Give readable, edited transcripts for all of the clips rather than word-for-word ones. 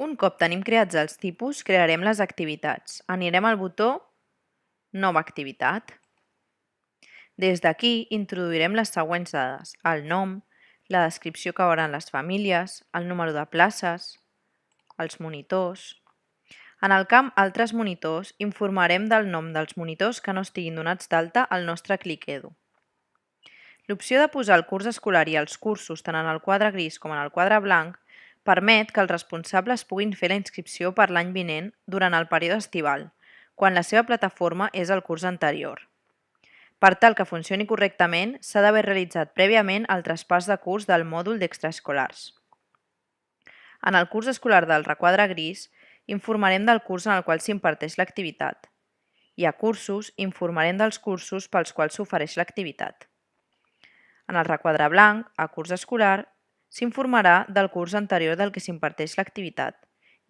Un cop tenim creats els tipus, crearem les activitats. Anirem al botó Nova activitat. Des d'aquí introduirem les següents dades: el nom, la descripció que veuran les famílies, el número de places, els monitors. En el camp Altres monitors informarem del nom dels monitors que no estiguin donats d'alta al nostre ClickEdu. L'opció de posar el curs escolar i els cursos tant en el quadre gris com en el quadre blanc permet que els responsables puguin fer la inscripció per l'any vinent durant el període estival, quan la seva plataforma és el curs anterior. Per tal que funcioni correctament, s'ha d'haver realitzat prèviament el traspàs de curs del mòdul d'extraescolars. En el curs escolar del requadre gris, informarem del curs en el qual s'imparteix l'activitat, i a cursos informarem dels cursos pels quals s'ofereix l'activitat. En el requadre blanc, a curs escolar, s'informarà del curs anterior del que s'imparteix l'activitat,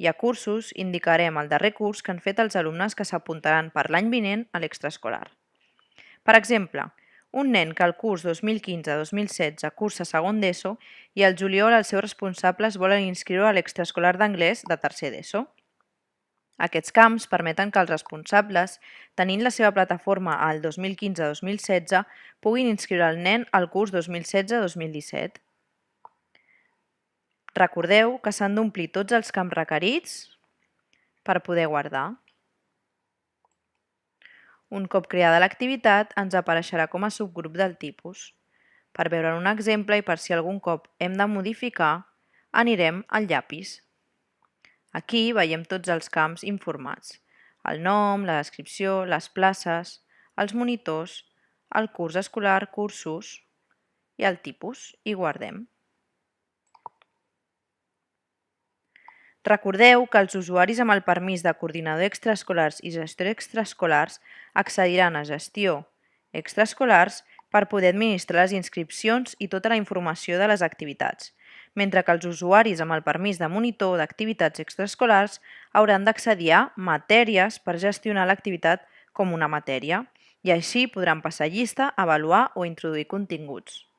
i a cursos indicarem el darrer curs que han fet els alumnes que s'apuntaran per l'any vinent a l'extraescolar. Per exemple, un nen que al curs 2015-2016 cursa segon d'ESO i al juliol els seus responsables volen inscriure a l'extraescolar d'anglès de tercer d'ESO. Aquests camps permeten que els responsables, tenint la seva plataforma al 2015-2016, puguin inscriure el nen al curs 2016-2017. Recordeu que s'han d'omplir tots els camps requerits per poder guardar. Un cop creada l'activitat, ens apareixerà com a subgrup del tipus. Per veure un exemple i per si algun cop hem de modificar, anirem al llapis. Aquí veiem tots els camps informats: el nom, la descripció, les places, els monitors, el curs escolar, cursos i el tipus, i guardem. Recordeu que els usuaris amb el permís de coordinador extraescolars i gestor extraescolars accediran a Gestió extraescolars per poder administrar les inscripcions i tota la informació de les activitats, mentre que els usuaris amb el permís de monitor d'activitats extraescolars hauran d'accedir a Matèries per gestionar l'activitat com una matèria, i així podran passar llista, avaluar o introduir continguts.